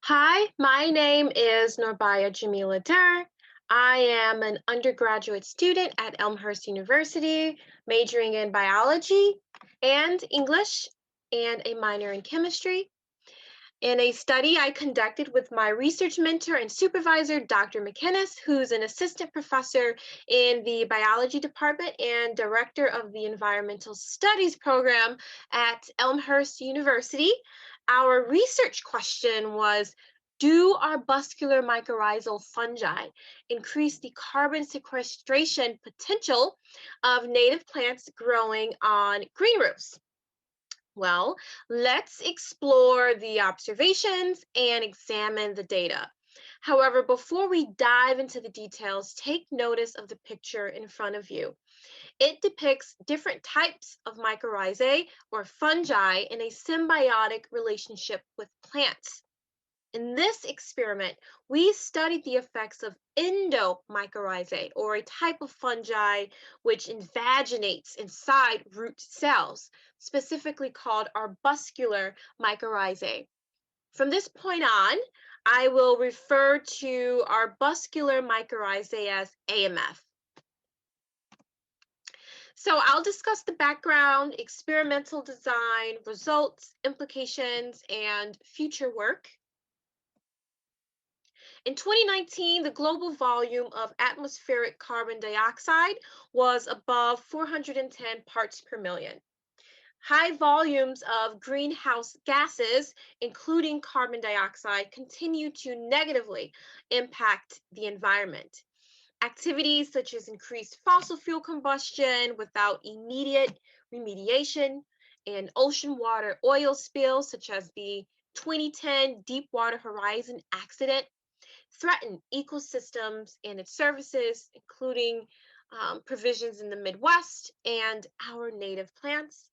Hi, my name is Norbaya Jameela Durr. I am an undergraduate student at Elmhurst University, majoring in biology and English, and a minor in chemistry. In a study I conducted with my research mentor and supervisor, Dr. McInnes, who's an assistant professor in the biology department and director of the environmental studies program at Elmhurst University. Our research question was, do arbuscular mycorrhizal fungi increase the carbon sequestration potential of native plants growing on green roofs? Well, let's explore the observations and examine the data. However, before we dive into the details, take notice of the picture in front of you. It depicts different types of mycorrhizae or fungi in a symbiotic relationship with plants. In this experiment, we studied the effects of endomycorrhizae, or a type of fungi which invaginates inside root cells, specifically called arbuscular mycorrhizae. From this point on, I will refer to arbuscular mycorrhizae as AMF. So I'll discuss the background, experimental design, results, implications, and future work. In 2019, the global volume of atmospheric carbon dioxide was above 410 parts per million. High volumes of greenhouse gases, including carbon dioxide, continue to negatively impact the environment. Activities such as increased fossil fuel combustion without immediate remediation and ocean water oil spills, such as the 2010 Deepwater Horizon accident, threaten ecosystems and its services, including provisions in the Midwest and our native plants.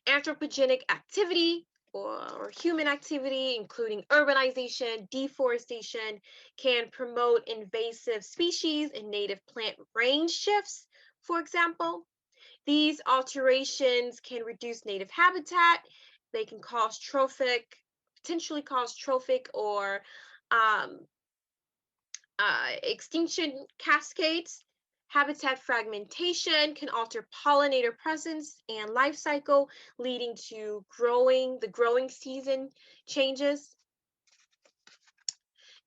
Anthropogenic activity or human activity, including urbanization, deforestation, can promote invasive species and native plant range shifts, for example. These alterations can reduce native habitat. They can cause potentially cause trophic or um, extinction cascades. Habitat fragmentation can alter pollinator presence and life cycle, leading to the growing season changes.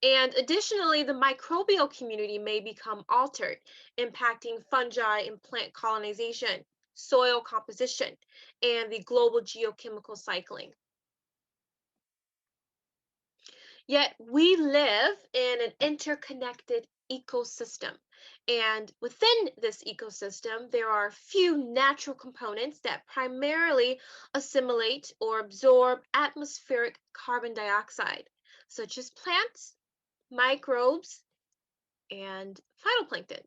And additionally, the microbial community may become altered, impacting fungi and plant colonization, soil composition, and the global geochemical cycling. Yet we live in an interconnected ecosystem. And within this ecosystem, there are few natural components that primarily assimilate or absorb atmospheric carbon dioxide, such as plants, microbes, and phytoplankton.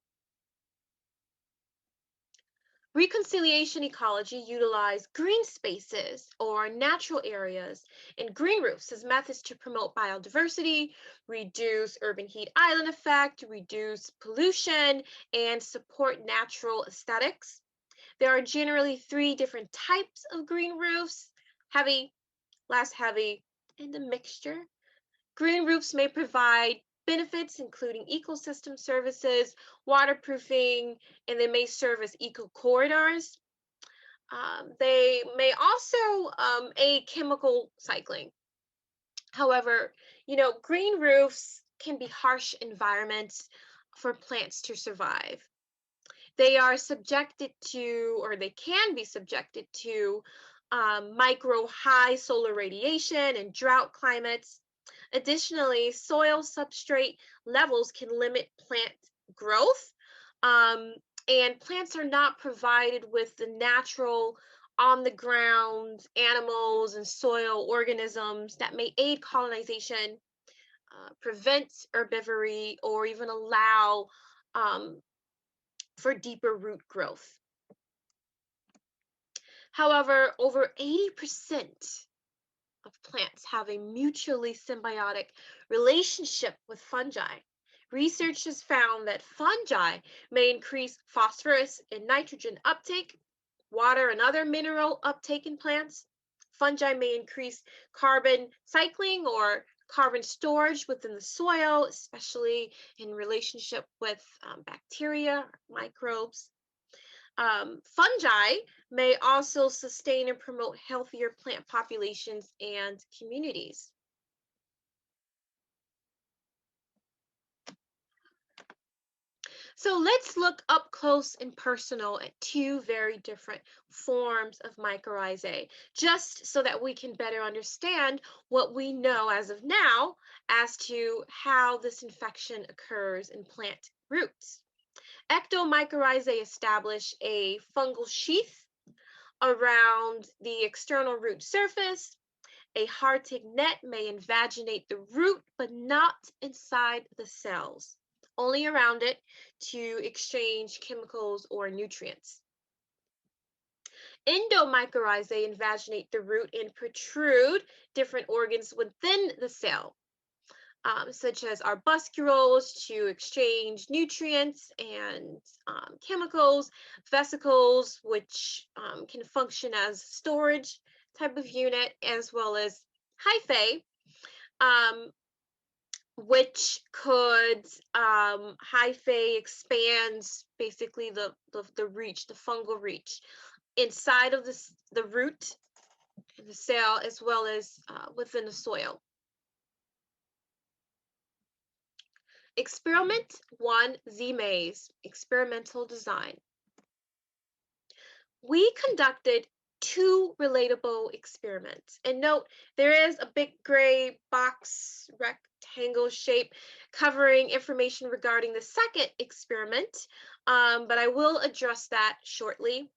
Reconciliation ecology utilize green spaces or natural areas and green roofs as methods to promote biodiversity, reduce urban heat island effect, reduce pollution, and support natural aesthetics. There are generally three different types of green roofs: heavy, less heavy, and a mixture. Green roofs may provide benefits including ecosystem services, waterproofing, and they may serve as eco corridors. They may also aid chemical cycling. However, green roofs can be harsh environments for plants to survive. They are subjected to, or they can be subjected to, micro high solar radiation and drought climates. Additionally, soil substrate levels can limit plant growth, um, and plants are not provided with the natural on the ground animals and soil organisms that may aid colonization, prevent herbivory, or even allow um, for deeper root growth. However, over 80% of plants have a mutually symbiotic relationship with fungi. Research has found that fungi may increase phosphorus and nitrogen uptake, water and other mineral uptake in plants. Fungi may increase carbon cycling or carbon storage within the soil, especially in relationship with bacteria, microbes. Fungi may also sustain and promote healthier plant populations and communities. So let's look up close and personal at two very different forms of mycorrhizae, just so that we can better understand what we know as of now as to how this infection occurs in plant roots. Ectomycorrhizae establish a fungal sheath around the external root surface. A hard-tick net may invaginate the root, but not inside the cells, only around it to exchange chemicals or nutrients. Endomycorrhizae invaginate the root and protrude different organs within the cell, such as arbuscules to exchange nutrients and chemicals, vesicles, which can function as storage type of unit, as well as hyphae, um, which could hyphae expands basically the reach, the fungal reach inside of the root, the cell, as well as within the soil. Experiment 1, Z-Maze, experimental design. We conducted two relatable experiments. And note, there is a big gray box rectangle shape covering information regarding the second experiment, but I will address that shortly.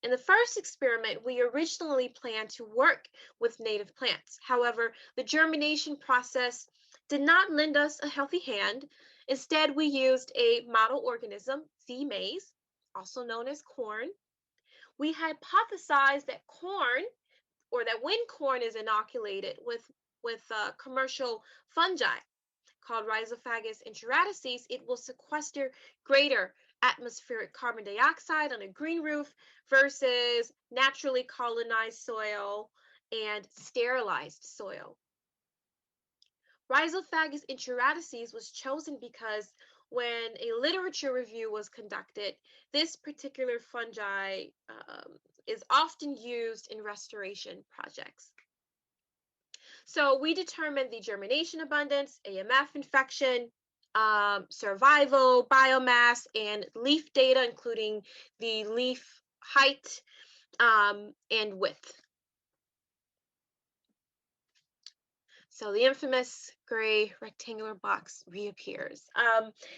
In the first experiment, we originally planned to work with native plants. However, the germination process did not lend us a healthy hand. Instead, we used a model organism, Z-Maize, also known as corn. We hypothesized that corn, or that when corn is inoculated with commercial fungi called Rhizophagous enteratices, it will sequester greater atmospheric carbon dioxide on a green roof versus naturally colonized soil and sterilized soil. Rhizophagous enteratices was chosen because when a literature review was conducted, this particular fungi is often used in restoration projects. So we determined the germination abundance, AMF infection, survival, biomass, and leaf data, including the leaf height and width. So the infamous gray rectangular box reappears.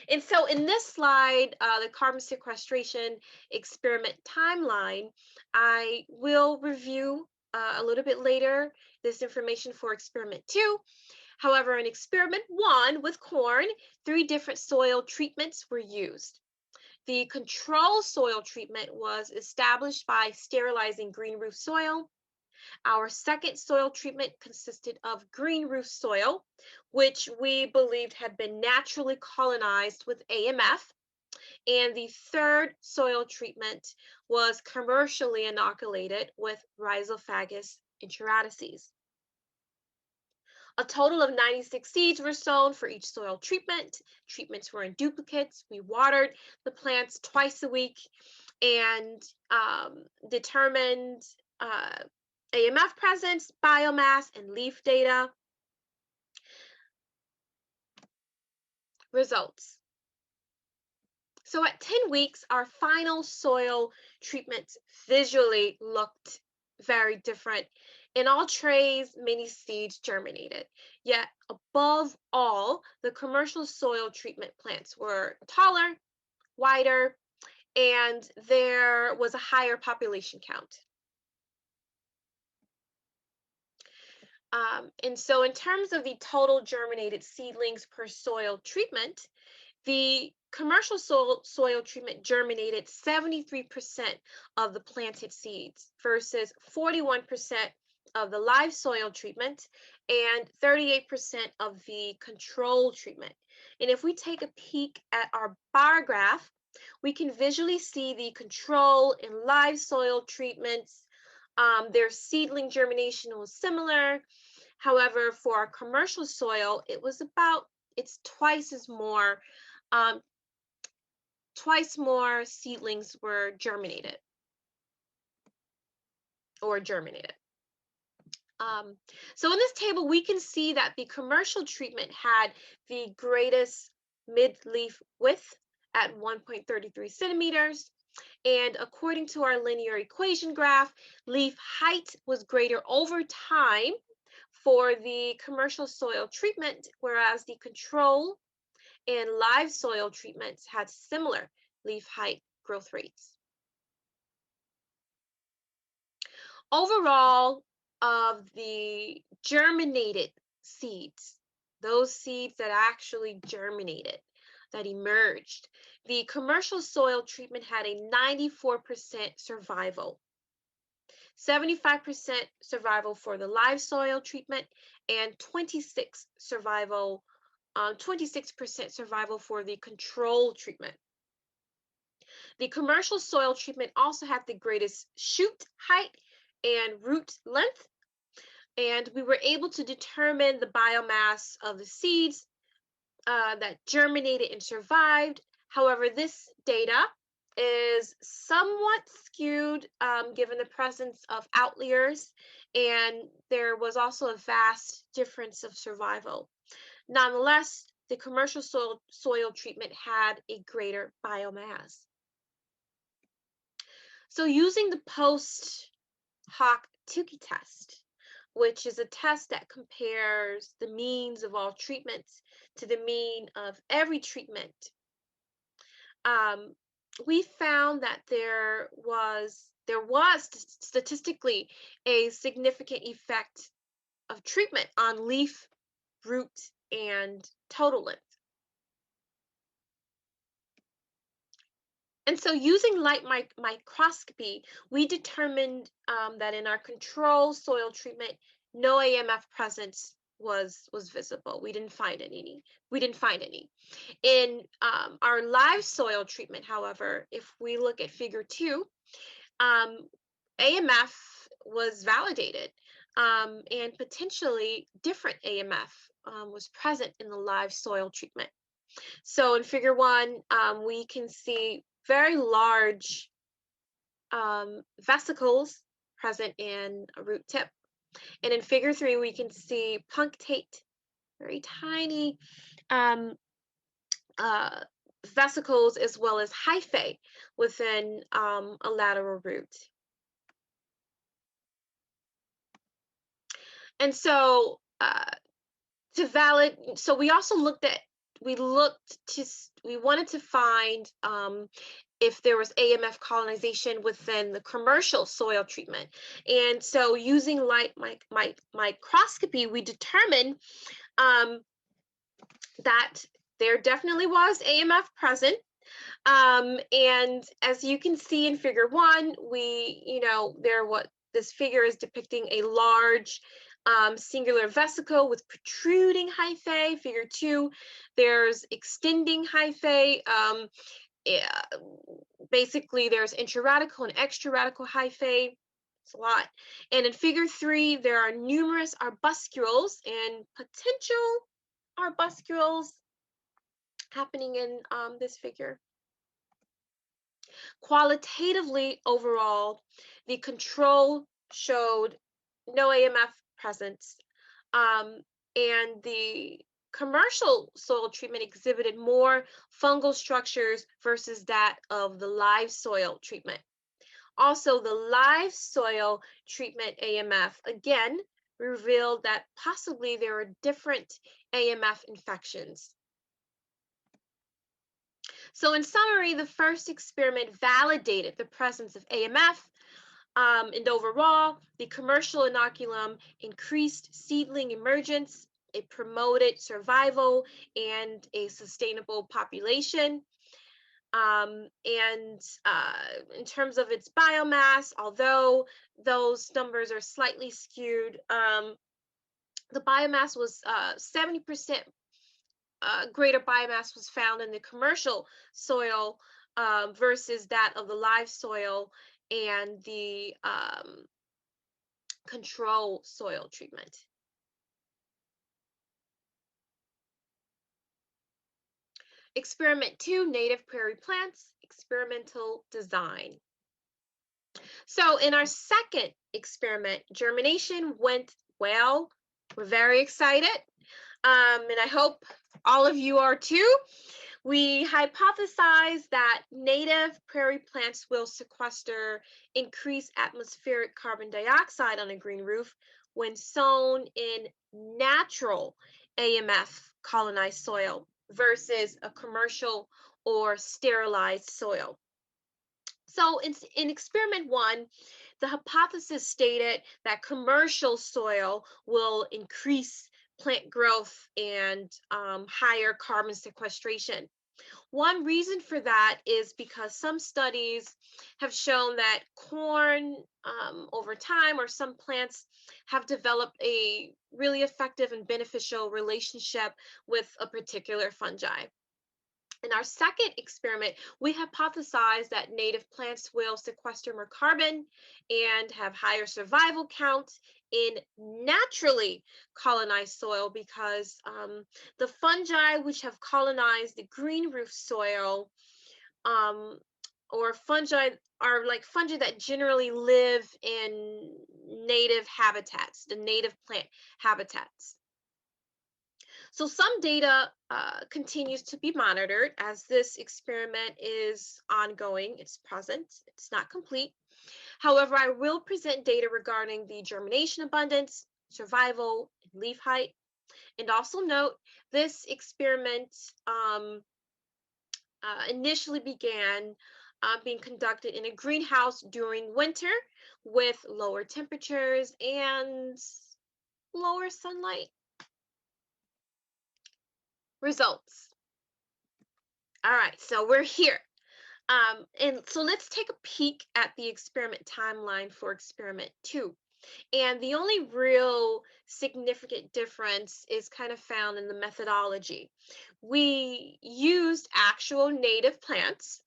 And so in this slide, the carbon sequestration experiment timeline, I will review a little bit later this information for experiment 2. However, in experiment 1 with corn, 3 different soil treatments were used. The control soil treatment was established by sterilizing green roof soil. Our second soil treatment consisted of green roof soil, which we believed had been naturally colonized with AMF. And the third soil treatment was commercially inoculated with Rhizophagous enteratices. A total of 96 seeds were sown for each soil treatment. Treatments were in duplicates. We watered the plants twice a week and determined AMF presence, biomass, and leaf data. Results. So at 10 weeks, our final soil treatment visually looked very different. In all trays, many seeds germinated. Yet above all, the commercial soil treatment plants were taller, wider, and there was a higher population count. And so in terms of the total germinated seedlings per soil treatment, the commercial soil treatment germinated 73% of the planted seeds versus 41% of the live soil treatment and 38% of the control treatment. And if we take a peek at our bar graph, we can visually see the control and live soil treatments Their seedling germination was similar. However, for our commercial soil, it's twice more seedlings were germinated or germinated. So in this table, we can see that the commercial treatment had the greatest mid-leaf width at 1.33 centimeters. And according to our linear equation graph, leaf height was greater over time for the commercial soil treatment, whereas the control and live soil treatments had similar leaf height growth rates. Overall, of the germinated seeds, those seeds that actually germinated, that emerged, the commercial soil treatment had a 94% survival, 75% survival for the live soil treatment, and 26% survival for the control treatment. The commercial soil treatment also had the greatest shoot height and root length, and we were able to determine the biomass of the seeds that germinated and survived. However, this data is somewhat skewed given the presence of outliers, and there was also a vast difference of survival. Nonetheless, the commercial soil treatment had a greater biomass. So using the post hoc Tukey test, which is a test that compares the means of all treatments to the mean of every treatment, we found that there was statistically a significant effect of treatment on leaf, root, and total length. And so using light microscopy, we determined that in our control soil treatment, no AMF presence was visible. We didn't find any. In our live soil treatment, however, if we look at figure 2, AMF was validated, and potentially different AMF was present in the live soil treatment. So in figure 1, we can see very large vesicles present in a root tip. And in figure 3, we can see punctate, very tiny vesicles, as well as hyphae within a lateral root. And so we also we wanted to find if there was AMF colonization within the commercial soil treatment. And so using light microscopy, we determined that there definitely was AMF present. And as you can see in figure 1, this figure is depicting a large singular vesicle with protruding hyphae. Figure 2, there's extending hyphae. Basically, there's intraradical and extraradical hyphae. It's a lot. And in figure 3, there are numerous arbuscules and potential arbuscules happening in this figure. Qualitatively, overall, the control showed no AMF presence, and the commercial soil treatment exhibited more fungal structures versus that of the live soil treatment. Also, the live soil treatment AMF, again, revealed that possibly there are different AMF infections. So in summary, the first experiment validated the presence of AMF, and overall, the commercial inoculum increased seedling emergence, it promoted survival and a sustainable population. And in terms of its biomass, although those numbers are slightly skewed, the biomass was 70% greater biomass was found in the commercial soil versus that of the live soil, and the control soil treatment. Experiment 2, native prairie plants, experimental design. So in our second experiment, germination went well. We're very excited, and I hope all of you are too. We hypothesized that native prairie plants will sequester increased atmospheric carbon dioxide on a green roof when sown in natural AMF colonized soil versus a commercial or sterilized soil. So in experiment 1, the hypothesis stated that commercial soil will increase plant growth and higher carbon sequestration. One reason for that is because some studies have shown that corn over time, or some plants, have developed a really effective and beneficial relationship with a particular fungi. In our second experiment, we hypothesized that native plants will sequester more carbon and have higher survival counts in naturally colonized soil because the fungi which have colonized the green roof soil, or fungi, are like fungi that generally live in native habitats, the native plant habitats. So some data continues to be monitored as this experiment is ongoing. It's present, it's not complete. However, I will present data regarding the germination abundance, survival, and leaf height. And also note, this experiment initially began being conducted in a greenhouse during winter with lower temperatures and lower sunlight. Results. All right, so we're here. And so let's take a peek at the experiment timeline for experiment 2. And the only real significant difference is kind of found in the methodology. We used actual native plants,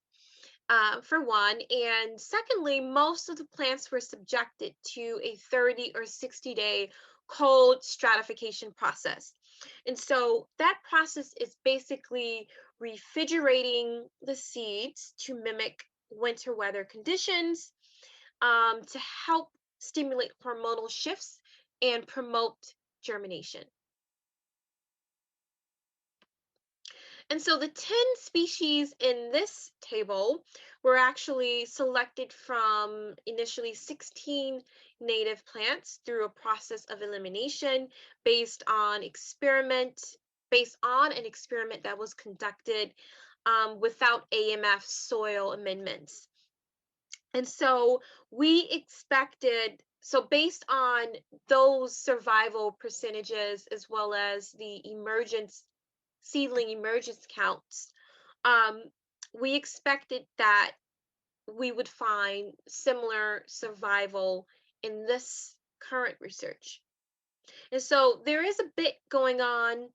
for one, and secondly, most of the plants were subjected to a 30 or 60-day cold stratification process. And so that process is basically refrigerating the seeds to mimic winter weather conditions, to help stimulate hormonal shifts and promote germination. And so the 10 species in this table were actually selected from initially 16 native plants through a process of elimination based on an experiment that was conducted witut AMF soil amendments. And so we expected, so based on those survival percentages as well as the seedling emergence counts, we expected that we would find similar survival in this current research. And so there is a bit going on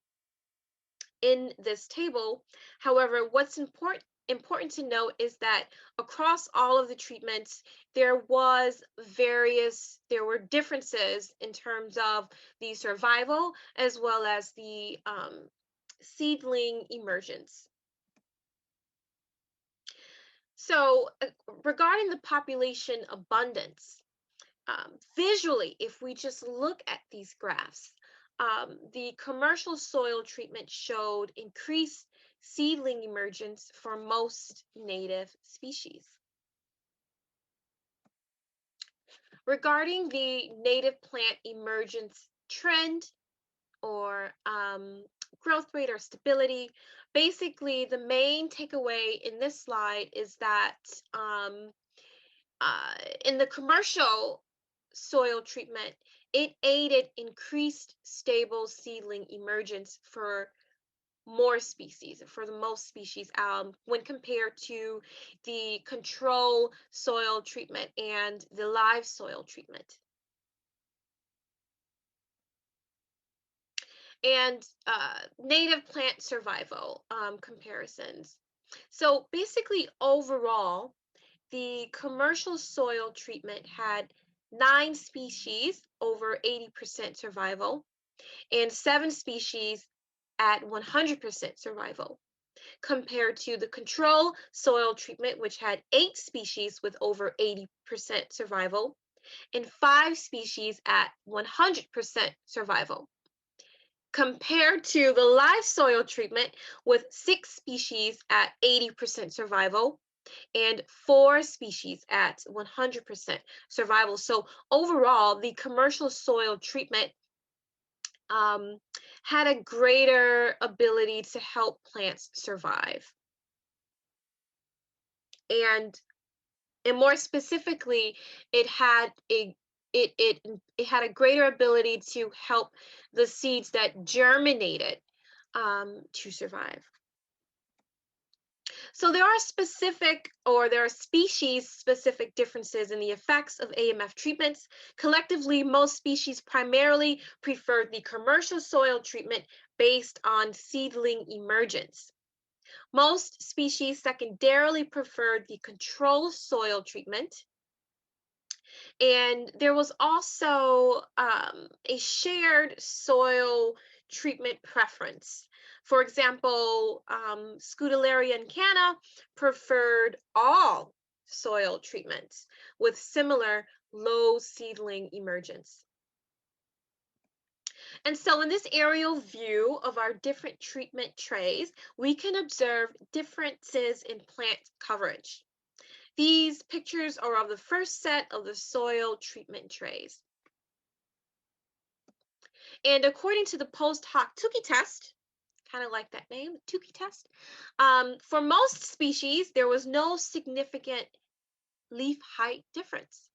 in this table. However, what's important to note is that across all of the treatments, there were differences in terms of the survival as well as the seedling emergence. So regarding the population abundance, visually, if we just look at these graphs, the commercial soil treatment showed increased seedling emergence for most native species. Regarding the native plant emergence trend, or growth rate or stability, basically the main takeaway in this slide is that in the commercial soil treatment, it aided increased stable seedling emergence for most species, when compared to the control soil treatment and the live soil treatment. And native plant survival comparisons. So basically, overall, the commercial soil treatment had 9 species over 80% survival, and 7 species at 100% survival, compared to the control soil treatment, which had 8 species with over 80% survival and 5 species at 100% survival, compared to the live soil treatment with 6 species at 80% survival and 4 species at 100% survival. So overall, the commercial soil treatment had a greater ability to help plants survive. And more specifically, it had a it had a greater ability to help the seeds that germinated to survive. So there are species specific differences in the effects of AMF treatments. Collectively, most species primarily prefer the commercial soil treatment based on seedling emergence. Most species secondarily preferred the control soil treatment. And there was also a shared soil treatment preference. For example, Scutellaria and Canna preferred all soil treatments with similar low seedling emergence. And so in this aerial view of our different treatment trays, we can observe differences in plant coverage. These pictures are of the first set of the soil treatment trays. And according to the post hoc Tukey test, kind of like that name, Tukey test, for most species, there was no significant leaf height difference.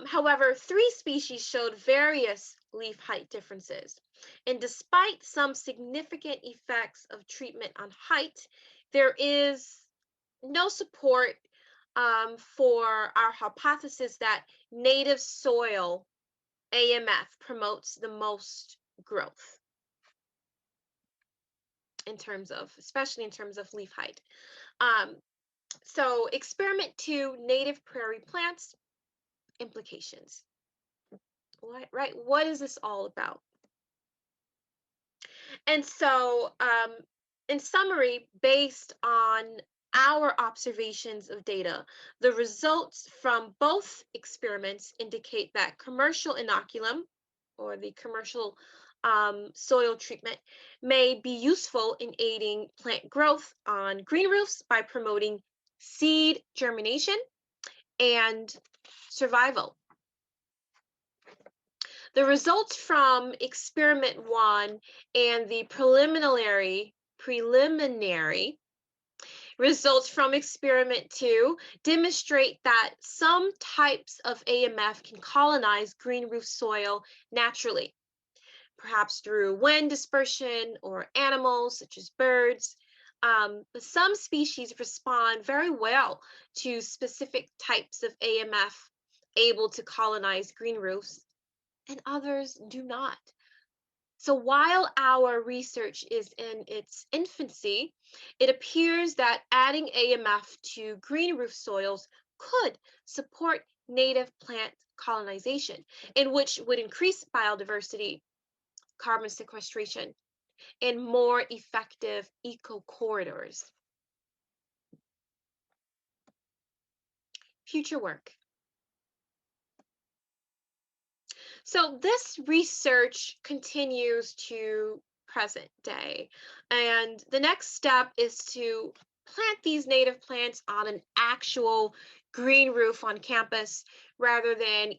However, 3 species showed various leaf height differences. And despite some significant effects of treatment on height, there is no support for our hypothesis that native soil AMF promotes the most growth especially in terms of leaf height. So experiment 2, native prairie plants, implications. What is this all about? And so, in summary, based on our observations of data, the results from both experiments indicate that commercial inoculum, or the commercial soil treatment, may be useful in aiding plant growth on green roofs by promoting seed germination and survival. The results from experiment 1 and the preliminary results from experiment 2 demonstrate that some types of AMF can colonize green roof soil naturally, perhaps through wind dispersion or animals such as birds. But some species respond very well to specific types of AMF able to colonize green roofs, and others do not. So while our research is in its infancy, it appears that adding AMF to green roof soils could support native plant colonization, in which would increase biodiversity, carbon sequestration, and more effective eco-corridors. Future work. So this research continues to present day, and the next step is to plant these native plants on an actual green roof on campus rather than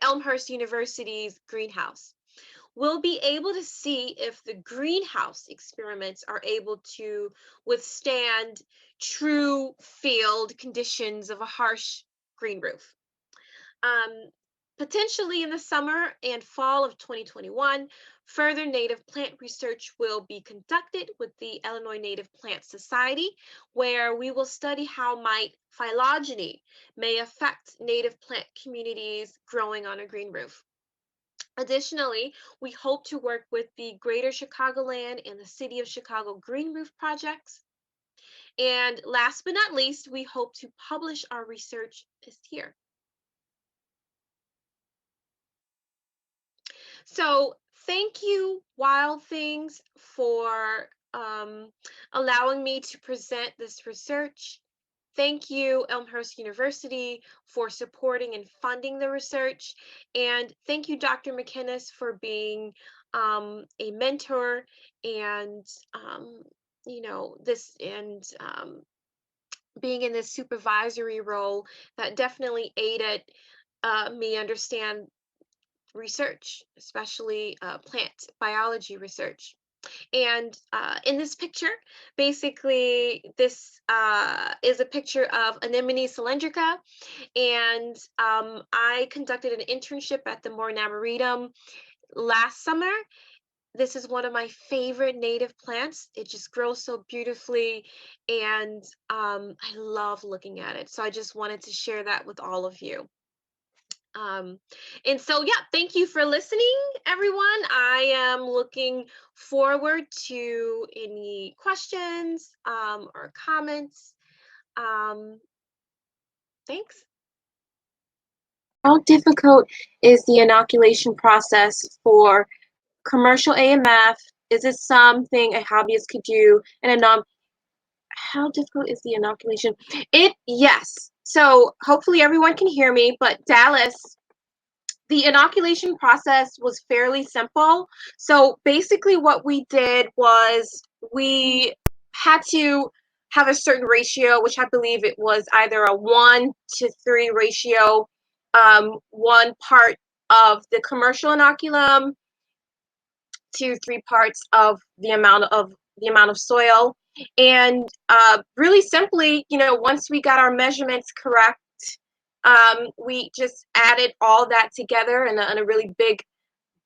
Elmhurst University's greenhouse. We'll be able to see if the greenhouse experiments are able to withstand true field conditions of a harsh green roof. Potentially in the summer and fall of 2021, further native plant research will be conducted with the Illinois Native Plant Society, where we will study how phylogeny may affect native plant communities growing on a green roof. Additionally, we hope to work with the Greater Chicagoland and the City of Chicago Green Roof projects. And last but not least, we hope to publish our research this year. So thank you, Wild Things, for allowing me to present this research. Thank you, Elmhurst University, for supporting and funding the research. And thank you, Dr. McInnes, for being a mentor and, being in this supervisory role that definitely aided me understand research, especially plant biology research. And in this picture, basically, this is a picture of Anemone cylindrica. And I conducted an internship at the Morne Arboretum last summer. This is one of my favorite native plants. It just grows so beautifully, and I love looking at it. So I just wanted to share that with all of you. And so, yeah, thank you for listening, everyone. I am looking forward to any questions or comments. Thanks. How difficult is the inoculation process for commercial AMF? Is it something a hobbyist could do? And a non, how difficult is the inoculation? Yes. So hopefully everyone can hear me, but Dallas, the inoculation process was fairly simple. So basically what we did was we had to have a certain ratio, which I believe it was either a 1-to-3 ratio, 1 part of the commercial inoculum to 3 parts of the amount of soil. And really simply, once we got our measurements correct, we just added all that together in a really big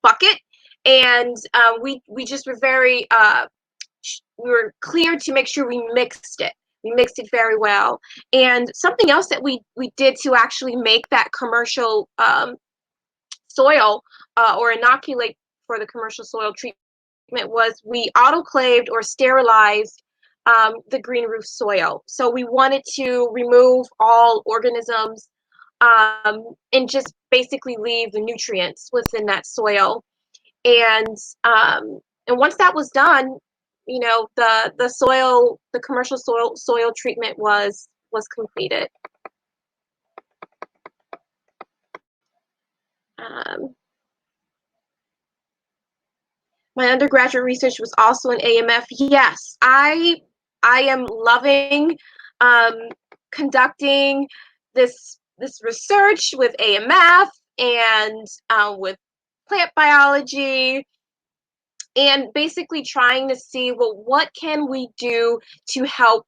bucket, and we just were very we were clear to make sure we mixed it. We mixed it very well. And something else that we did to actually make that commercial soil or inoculate for the commercial soil treatment was we autoclaved or sterilized the green roof soil. So we wanted to remove all organisms and just basically leave the nutrients within that soil. And once that was done, the commercial soil treatment was completed. My undergraduate research was also in AMF. Yes, I am loving conducting this research with AMF and with plant biology, and basically trying to see, well, what can we do to help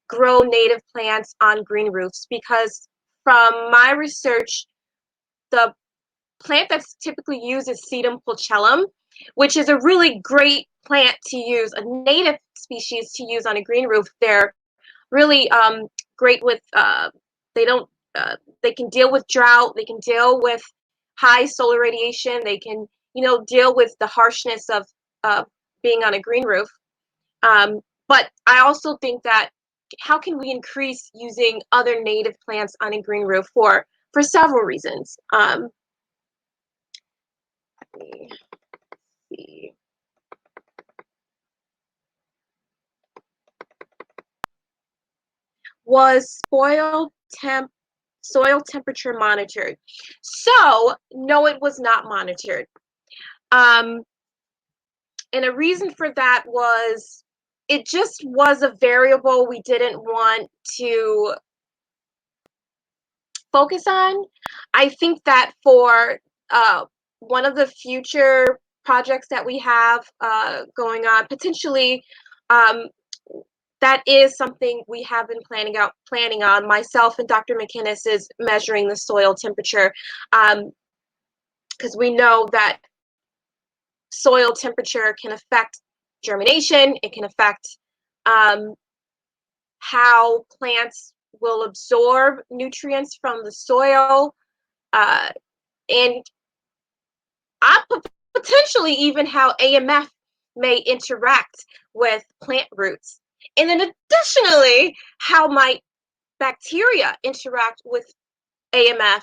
grow native plants on green roofs? Because from my research, the plant that's typically used is Sedum pulchellum, which is a really great plant to use, a native species to use on a green roof. They're really great with, they don't, they can deal with drought, they can deal with high solar radiation, they can, deal with the harshness of being on a green roof. But I also think that how can we increase using other native plants on a green roof for several reasons. Let me see. Was soil temperature monitored? So no, it was not monitored. And a reason for that was it just was a variable we didn't want to focus on. I think that for one of the future projects that we have going on, potentially, that is something we have been planning on. Myself and Dr. McInnes is measuring the soil temperature, because we know that soil temperature can affect germination. It can affect how plants will absorb nutrients from the soil, and potentially even how AMF may interact with plant roots. And then additionally, how might bacteria interact with AMF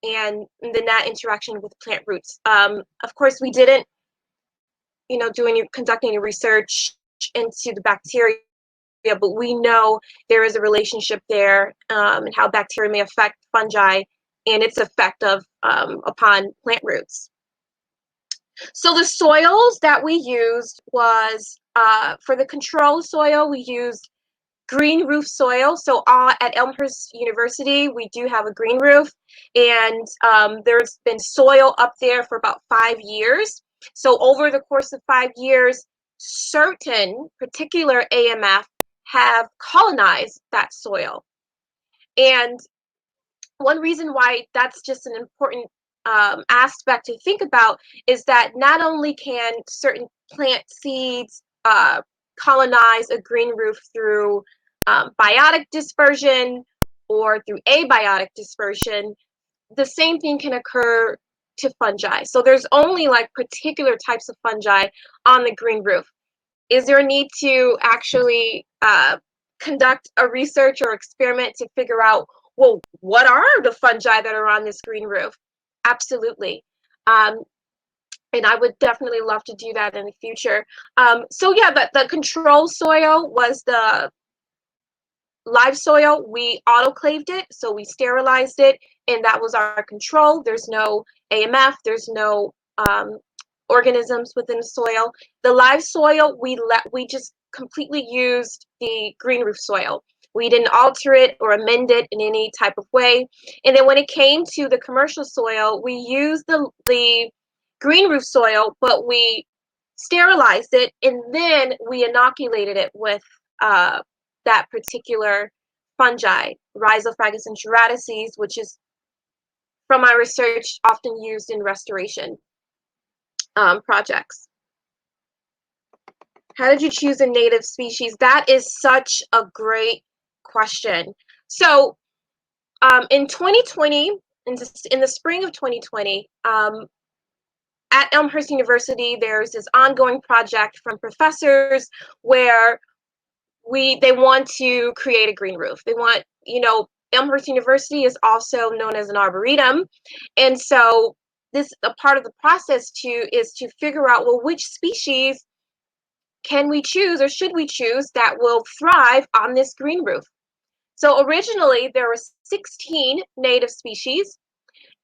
and then that interaction with plant roots. Of course, we didn't, conduct any research into the bacteria, but we know there is a relationship there, and how bacteria may affect fungi and its effect upon plant roots. So the soils that we used was, for the control soil, we used green roof soil. So at Elmhurst University, we do have a green roof, and there's been soil up there for about 5 years. So over the course of 5 years, certain particular AMF have colonized that soil. And one reason why that's just an important aspect to think about is that not only can certain plant seeds colonize a green roof through biotic dispersion or through abiotic dispersion, the same thing can occur to fungi. So there's only like particular types of fungi on the green roof. Is there a need to actually conduct a research or experiment to figure out, well, what are the fungi that are on this green roof? Absolutely. And I would definitely love to do that in the future. So yeah, the control soil was the live soil. We autoclaved it, so we sterilized it, and that was our control. There's no AMF, there's no organisms within the soil. The live soil, we just completely used the green roof soil. We didn't alter it or amend it in any type of way. And then when it came to the commercial soil, we used the green roof soil, but we sterilized it, and then we inoculated it with that particular fungi, Rhizophagous enteratices, which is, from my research, often used in restoration projects. How did you choose a native species? That is such a great question. So in 2020, in the spring of 2020, at Elmhurst University, there's this ongoing project from professors where they want to create a green roof. They want, Elmhurst University is also known as an arboretum. And so a part of the process is to figure out, well, which species can we choose or should we choose that will thrive on this green roof? So originally there were 16 native species.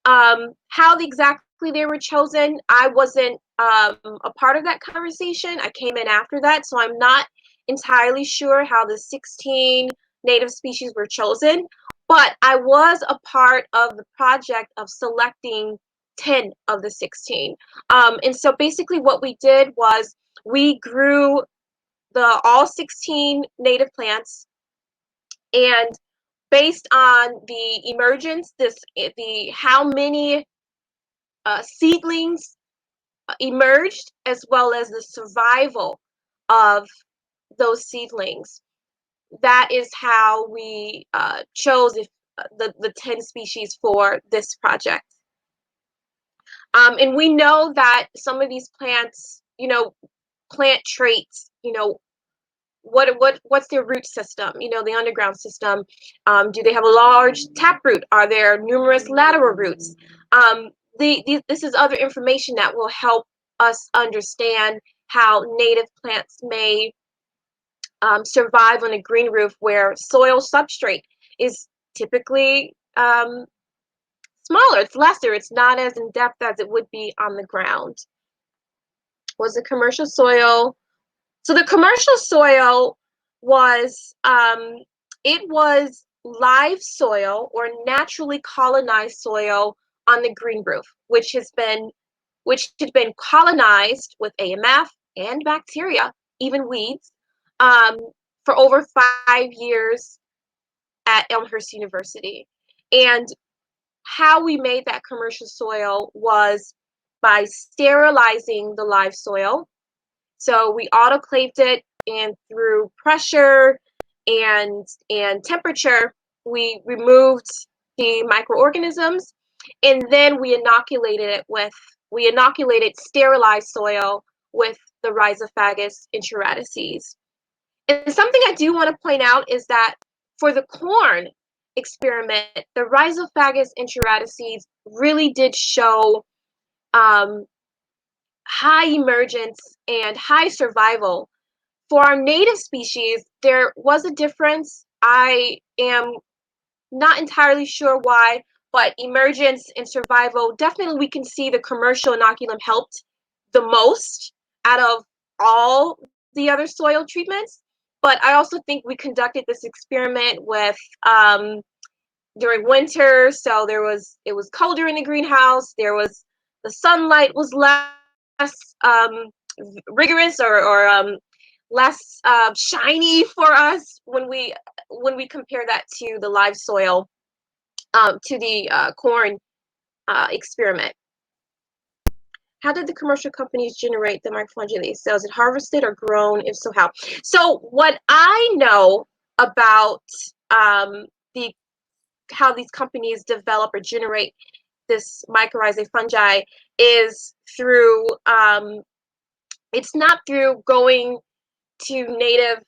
How exactly they were chosen, I wasn't a part of that conversation. I came in after that, so I'm not entirely sure how the 16 native species were chosen, but I was a part of the project of selecting 10 of the 16. And so basically what we did was we grew all 16 native plants, and based on the emergence, how many seedlings emerged, as well as the survival of those seedlings. That is how we chose the 10 species for this project. And we know that some of these plants, plant traits, what's their root system, the underground system. Do they have a large taproot? Are there numerous lateral roots? This is other information that will help us understand how native plants may survive on a green roof where soil substrate is typically smaller, it's lesser, it's not as in depth as it would be on the ground. Was the commercial soil? So the commercial soil was, it was live soil or naturally colonized soil on the green roof, which had been colonized with AMF and bacteria, even weeds, for over 5 years at Elmhurst University. And how we made that commercial soil was by sterilizing the live soil. So we autoclaved it, and through pressure and temperature, we removed the microorganisms, and then we inoculated sterilized soil with the Rhizophagous enteratices. And something I do want to point out is that for the corn experiment, the Rhizophagus enteratices really did show high emergence and high survival. For our native species, there was a difference. I am not entirely sure why, but emergence and survival, definitely we can see the commercial inoculum helped the most out of all the other soil treatments. But I also think we conducted this experiment with during winter, so it was colder in the greenhouse. The sunlight was less rigorous or less shiny for us when we compare that to the live soil, to the corn experiment. How did the commercial companies generate the microfungi they sell? Is it harvested or grown? If so, how? So what I know about the how these companies develop or generate this mycorrhizae fungi is through it's not through going to native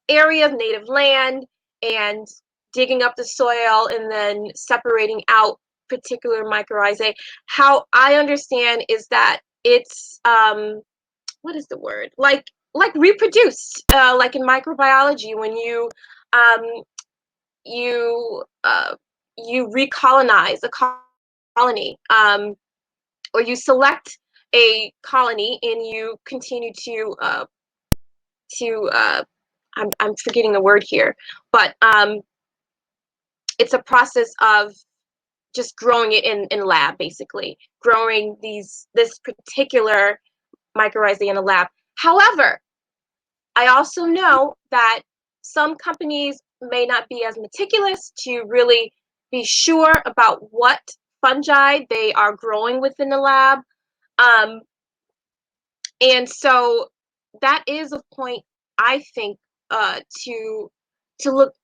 areas, native land, and digging up the soil and then separating out particular mycorrhizae. How I understand is that it's what is the word? Like reproduced, like in microbiology when um, you you recolonize a colony, or you select a colony and you continue to I'm forgetting the word here, but it's a process of just growing it in lab, basically growing this particular mycorrhizae in a lab. However, I also know that some companies may not be as meticulous to really be sure about what fungi they are growing within the lab. Um, and so that is a point I think to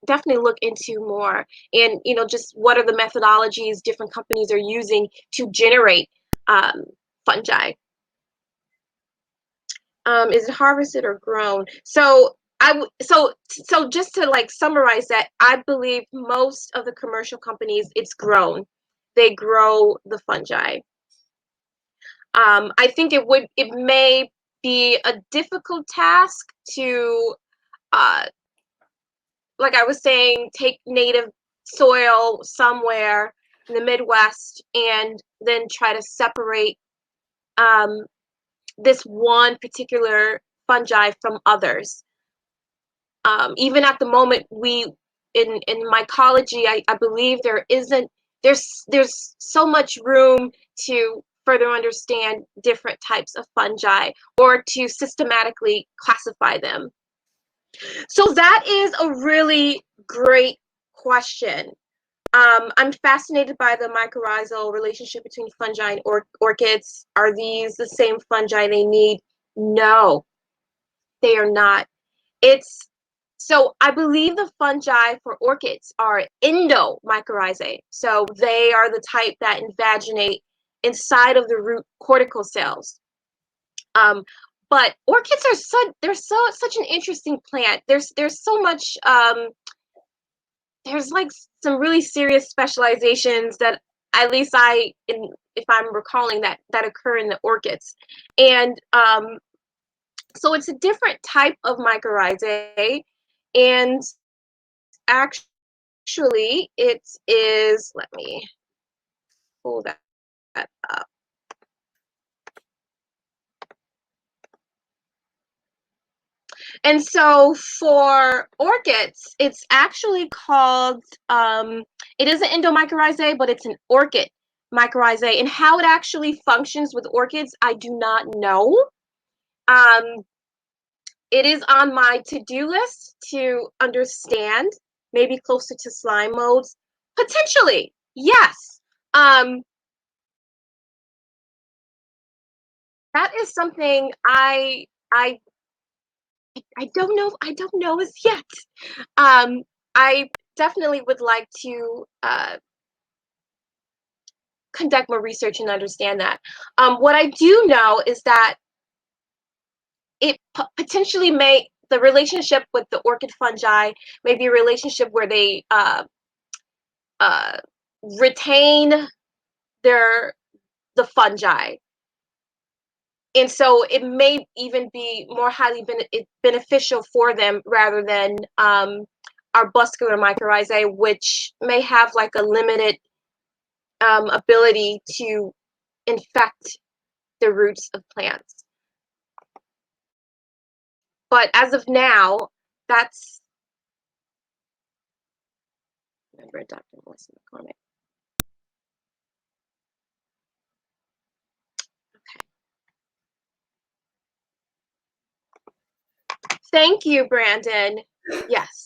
definitely look into more, and just what are the methodologies different companies are using to generate fungi. Is it harvested or grown? So so just to like summarize that, I believe most of the commercial companies, it's grown. They grow the fungi. I think it may be a difficult task to, uh, like I was saying, take native soil somewhere in the Midwest and then try to separate um, this one particular fungi from others. Even at the moment, in mycology, I believe there's so much room to further understand different types of fungi or to systematically classify them. So that is a really great question. I'm fascinated by the mycorrhizal relationship between fungi and orchids. Are these the same fungi they need? No, they are not. It's So I believe the fungi for orchids are endomycorrhizae. So they are the type that invaginate inside of the root cortical cells. But orchids are such an interesting plant. There's so much there's like some really serious specializations that at least if I'm recalling that occur in the orchids, and so it's a different type of mycorrhizae, and actually it is. Let me pull that up. And so for orchids, it's actually called, it is an endomycorrhizae, but it's an orchid mycorrhizae. And how it actually functions with orchids, I do not know. Um, it is on my to-do list to understand, maybe closer to slime molds. Potentially, yes. That is something I I don't know as yet. I definitely would like to conduct more research and understand that. What I do know is that it potentially may the relationship with the orchid fungi may be a relationship where they retain the fungi. And so it may even be more highly beneficial for them rather than Arbuscular mycorrhizae, which may have like a limited ability to infect the roots of plants. But as of now, that's remember Dr. Melissa McCormick. Thank you, Brandon. Yes.